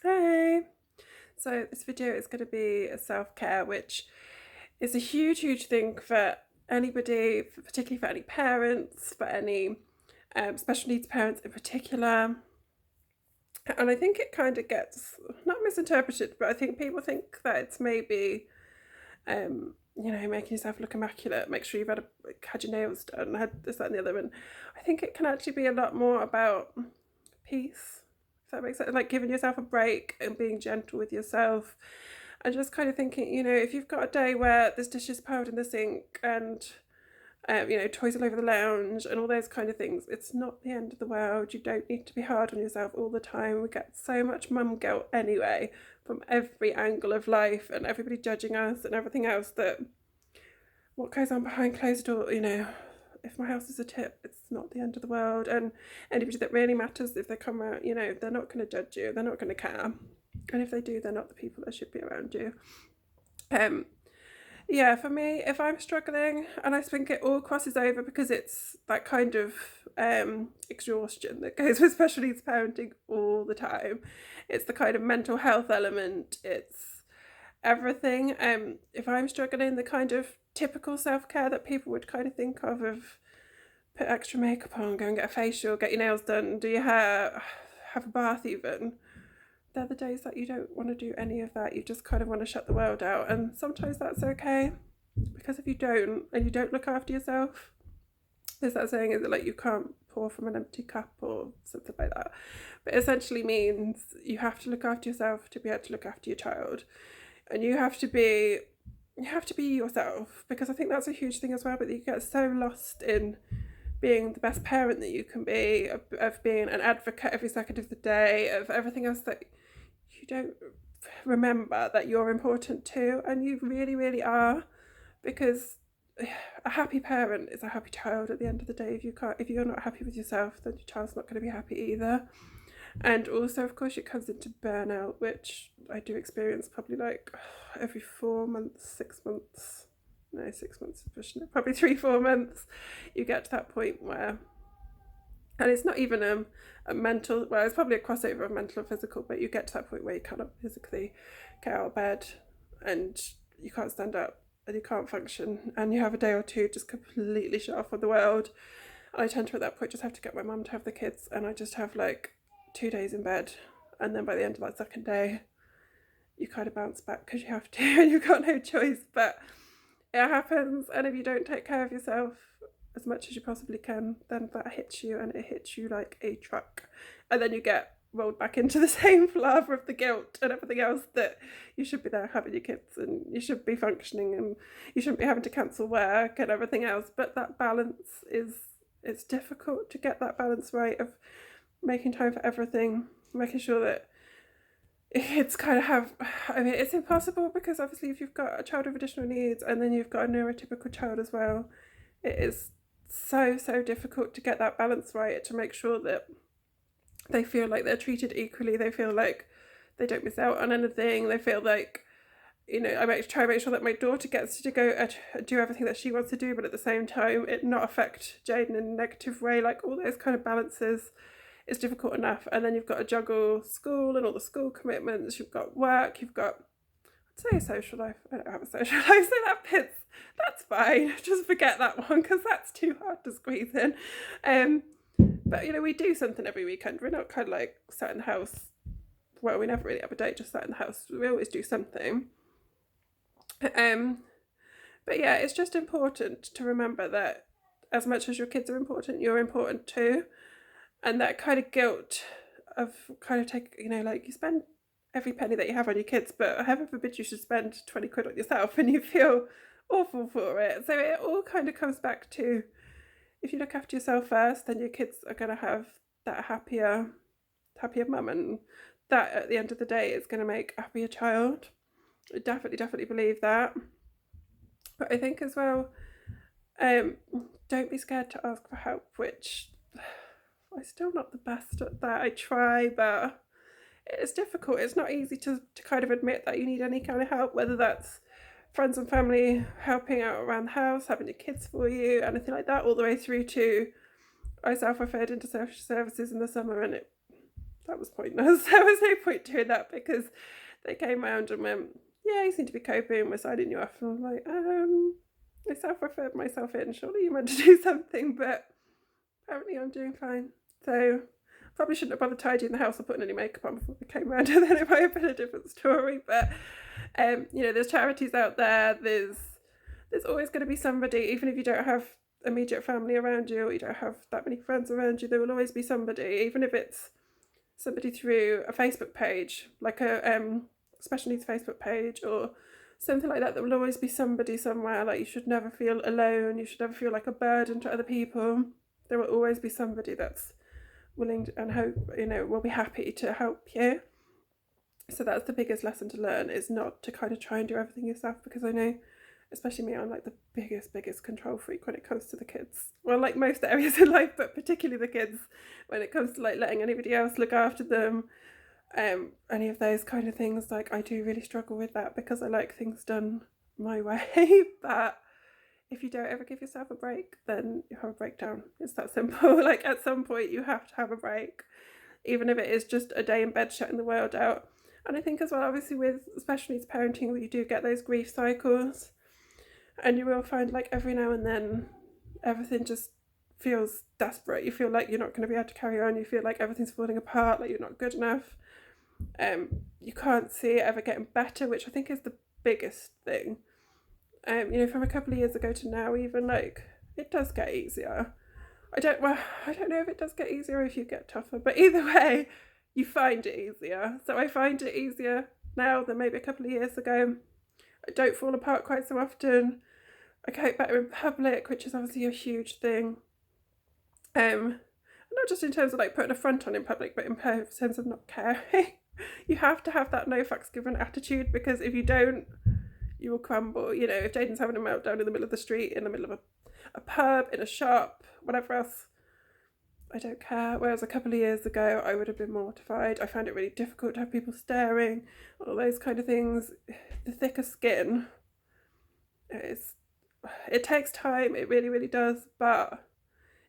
Hey! So this video is going to be a self-care, which is a huge thing for anybody, particularly for any parents, for any special needs parents in particular. And I think it kind of gets, not misinterpreted, but I think people think that it's maybe, making yourself look immaculate, make sure you've had your nails done, had this, that, and the other. And I think it can actually be a lot more about peace, if that makes sense. Like giving yourself a break and being gentle with yourself, and just kind of thinking, if you've got a day where there's dishes piled in the sink and toys all over the lounge and all those kind of things, it's not the end of the world. You don't need to be hard on yourself all the time. We get so much mum guilt anyway from every angle of life and everybody judging us and everything else, that what goes on behind closed doors, if my house is a tip, it's not the end of the world. And anybody that really matters, if they come out, they're not going to judge you, they're not going to care. And if they do, they're not the people that should be around you. Yeah, for me, if I'm struggling, and I think it all crosses over because it's that kind of exhaustion that goes with special needs parenting all the time. It's the kind of mental health element, it's everything. If I'm struggling, the kind of typical self-care that people would kind of think of put extra makeup on, go and get a facial, get your nails done, do your hair, have a bath even. They're the days that you don't want to do any of that. You just kind of want to shut the world out. And sometimes that's okay, because if you don't, and you don't look after yourself, there's that saying, is it like you can't pour from an empty cup or something like that. But it essentially means you have to look after yourself to be able to look after your child. And you have to be yourself, because I think that's a huge thing as well. But you get so lost in being the best parent that you can be, of being an advocate every second of the day, of everything else, that you don't remember that you're important too. And you really are, because a happy parent is a happy child at the end of the day. If you're not happy with yourself, then your child's not going to be happy either. And also, of course, it comes into burnout, which I do experience probably like every 4 months, 6 months. No, 6 months is pushing it. Probably 3-4 months, you get to that point where, and it's not even a mental, well, it's probably a crossover of mental and physical, but you get to that point where you cannot physically get out of bed and you can't stand up and you can't function, and you have a day or two just completely shut off with the world. And I tend to at that point just have to get my mum to have the kids, and I just have like 2 days in bed, and then by the end of that second day you kind of bounce back because you have to and you've got no choice. But it happens, and if you don't take care of yourself as much as you possibly can, then that hits you, and it hits you like a truck, and then you get rolled back into the same lava of the guilt and everything else, that you should be there having your kids and you should be functioning and you shouldn't be having to cancel work and everything else. But that balance it's difficult to get that balance right, of making time for everything, making sure that it's kind of it's impossible, because obviously if you've got a child with additional needs and then you've got a neurotypical child as well, it is so difficult to get that balance right, to make sure that they feel like they're treated equally, they feel like they don't miss out on anything, they feel like, I try to make sure that my daughter gets to go do everything that she wants to do, but at the same time it not affect Jaden in a negative way. Like all those kind of balances is difficult enough, and then you've got to juggle school and all the school commitments, you've got work, you've got, I'd say, social life. I don't have a social life, so that's fine. Just forget that one, because that's too hard to squeeze in. But we do something every weekend. We're not kind of like sat in the house. Well, we never really have a date, just sat in the house. We always do something. But yeah, it's just important to remember that as much as your kids are important, you're important too. And that kind of guilt of kind of like you spend every penny that you have on your kids, but heaven forbid you should spend 20 quid on yourself and you feel awful for it. So it all kind of comes back to, if you look after yourself first, then your kids are going to have that happier mum, and that at the end of the day is going to make a happier child. I definitely believe that. But I think as well, don't be scared to ask for help, which I'm still not the best at that. I try, but it's difficult. It's not easy to kind of admit that you need any kind of help, whether that's friends and family helping out around the house, having your kids for you, anything like that, all the way through to I self-referred into social services in the summer, and that was pointless. There was no point doing that because they came round and went, yeah, you seem to be coping, we're signing you off. And I'm like, I self-referred myself in, surely you meant to do something, but apparently I'm doing fine. So probably shouldn't have bothered tidying the house or putting any makeup on before they came round, and then it might have been a different story. But there's charities out there, there's always going to be somebody, even if you don't have immediate family around you or you don't have that many friends around you, there will always be somebody, even if it's somebody through a Facebook page, like a special needs Facebook page or something like that. There will always be somebody somewhere. Like, you should never feel alone, you should never feel like a burden to other people. There will always be somebody that's willing to, and hope, will be happy to help you. So that's the biggest lesson to learn, is not to kind of try and do everything yourself, because I know, especially me, I'm like the biggest control freak when it comes to the kids. Well, like most areas in life, but particularly the kids, when it comes to like letting anybody else look after them, any of those kind of things. Like, I do really struggle with that because I like things done my way. But if you don't ever give yourself a break, then you have a breakdown. It's that simple. Like, at some point you have to have a break, even if it is just a day in bed shutting the world out. And I think as well, obviously with special needs parenting, you do get those grief cycles, and you will find like every now and then everything just feels desperate. You feel like you're not going to be able to carry on. You feel like everything's falling apart, like you're not good enough. You can't see it ever getting better, which I think is the biggest thing. From a couple of years ago to now, even, like, it does get easier. I don't know if it does get easier or if you get tougher, but either way, you find it easier. So I find it easier now than maybe a couple of years ago. I don't fall apart quite so often. I cope better in public, which is obviously a huge thing. Not just in terms of like putting a front on in public, but in terms of not caring. You have to have that no fucks given attitude, because if you don't, you will crumble. If Jaden's having a meltdown in the middle of the street, in the middle of a pub, in a shop, whatever else, I don't care. Whereas a couple of years ago, I would have been mortified. I found it really difficult to have people staring, all those kind of things. The thicker skin, it takes time, it really, really does, but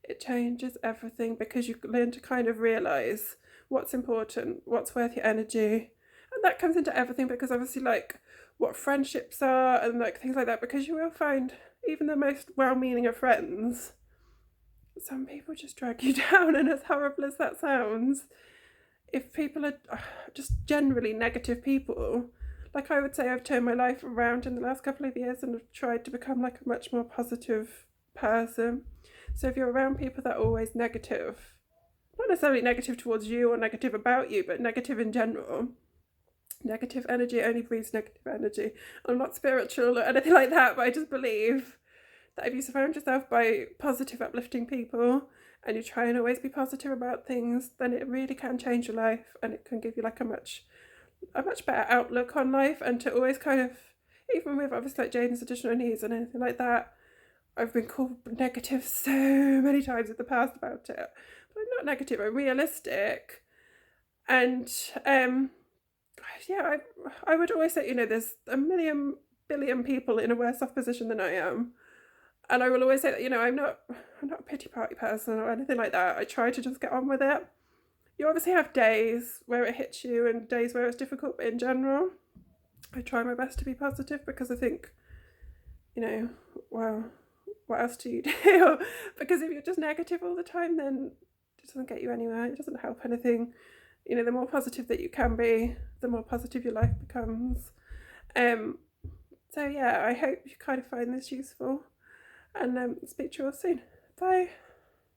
it changes everything, because you learn to kind of realise what's important, what's worth your energy. And that comes into everything, because obviously like what friendships are and like things like that, because you will find even the most well-meaning of friends, some people just drag you down. And as horrible as that sounds, if people are just generally negative people, like, I would say I've turned my life around in the last couple of years and have tried to become like a much more positive person. So if you're around people that are always negative, not necessarily negative towards you or negative about you, but negative in general, negative energy only breeds negative energy. I'm not spiritual or anything like that, but I just believe that if you surround yourself by positive, uplifting people, and you try and always be positive about things, then it really can change your life, and it can give you like a much better outlook on life. And to always kind of, even with obviously like Jaden's additional needs and anything like that, I've been called negative so many times in the past about it. But I'm not negative, I'm realistic. And I would always say, there's a million billion people in a worse off position than I am. And I will always say that, I'm not a pity party person or anything like that. I try to just get on with it. You obviously have days where it hits you and days where it's difficult, but in general, I try my best to be positive, because I think, well, what else do you do? Because if you're just negative all the time, then it doesn't get you anywhere. It doesn't help anything. The more positive that you can be, the more positive your life becomes. So yeah, I hope you kind of find this useful, and speak to you all soon. Bye.